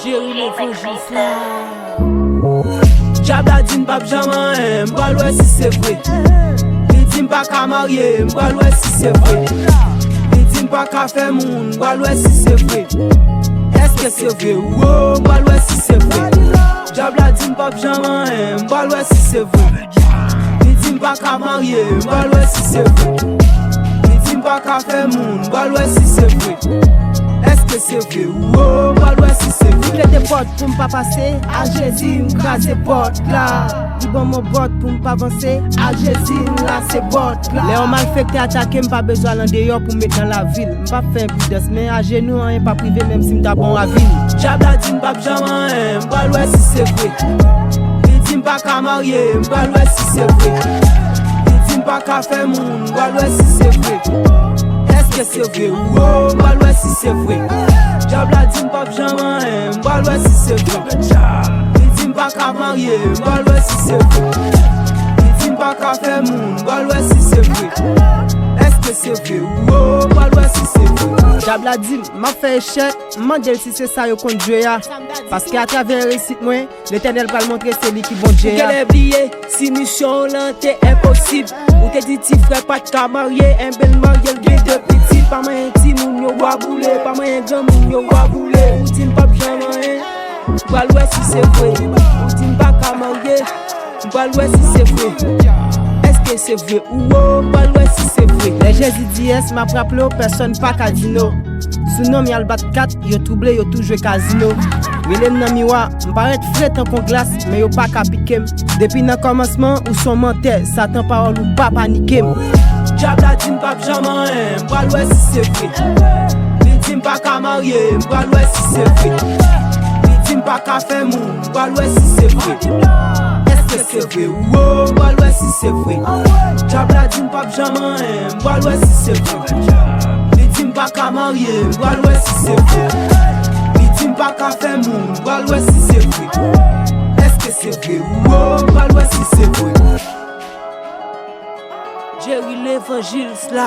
Jerry l'évangile là. Diable dit m'pas jamais, m'pas l'ouest si c'est vrai. Il dit m'pas qu'à marier, m'pas l'ouest si c'est vrai. Il dit m'pas qu'à faire monde, m'pas l'ouest si c'est vrai. Est-ce que c'est vrai? Oh, m'pas l'ouest si c'est vrai. Diable dit m'pas jamais, m'pas l'ouest si c'est vrai. Il dit m'pas qu'à marier, m'pas l'ouest si c'est vrai. Il dit m'pas qu'à faire monde, m'pas l'ouest si c'est vrai. Est-ce que c'est vrai? Oh, m'pas l'ouest si c'est vrai. J'ai des portes pour m'pas passer, à Jésus m'craser porte là. Dis bon mon bot pour m'pas avancer, à Jésus là c'est porte là. Les hommes malfectés attaqués, m'pas besoin l'en dehors pour mettre dans la ville. M'pas faire plus mais à genoux rien pas privé même si m'ta bon à ville. Diable dit m'pas jamais, m'pas l'ouest si c'est vrai. Il dit m'pas qu'à marier, m'pas l'ouest si c'est vrai. Il dit m'pas qu'à faire monde, m'pas l'ouest si c'est vrai. Est-ce que c'est vrai? Oh, m'pas l'ouest si c'est vrai. Diable dit m'pas jamais, m'pas l'ouest si c'est vrai. Il dit m'pas qu'à marier, m'pas l'ouest si c'est vrai. Il dit m'pas qu'à faire monde, m'pas l'ouest si c'est vrai. Est-ce que c'est vrai? Oh, m'pas l'ouest si c'est vrai. Diable a dit, m'a fait échec, m'a dit si c'est ça yo contre Dieu ya. Parce qu'à travers récit moi, l'Éternel va le montrer c'est lui qui bon Dieu ya. Quel oublié, si mission là t'es impossible. Ou t'es dit ti frère pas de marié, un bel marié le de petit. Pas moyen ti moun yo wa boule, pas moyen grand moun yo wa boule. Ou ti m'pas jamais, m'pas l'ouest si c'est vrai. Ou ti m'pas qu'à marier, m'pas l'ouest si c'est vrai. Est-ce que c'est vrai? Ou oh, m'pas l'ouest si c'est vrai. Les Jésus dit yes, m'a rappelé personne pas qu'à dire non. Sous nom y'a le bat 4, yo troublé, yo tout joué casino. Willem nan miwa, m'paraît frais tant qu'on glace, mais yo pas qu'à piquer. Depuis nan commencement, ou son menteur, Satan parole ou pas paniquer. Diable dit m'pas jamais, m'pas l'ouest si c'est vrai. Il dit m'pas qu'à marier, m'pas l'ouest si c'est vrai. Il dit m'pas qu'à faire monde, m'pas l'ouest si c'est vrai. Est-ce que c'est vrai? Oh, m'pas l'ouest si c'est vrai. Diable dit m'pas jamais, m'pas l'ouest si c'est vrai. Il dit m'pas qu'à marier, m'pas l'ouest si c'est vrai. Il dit m'pas qu'à faire monde, m'pas l'ouest si c'est vrai. Est-ce que c'est vrai? Oh, m'pas l'ouest si c'est vrai. Jerry l'évangile là.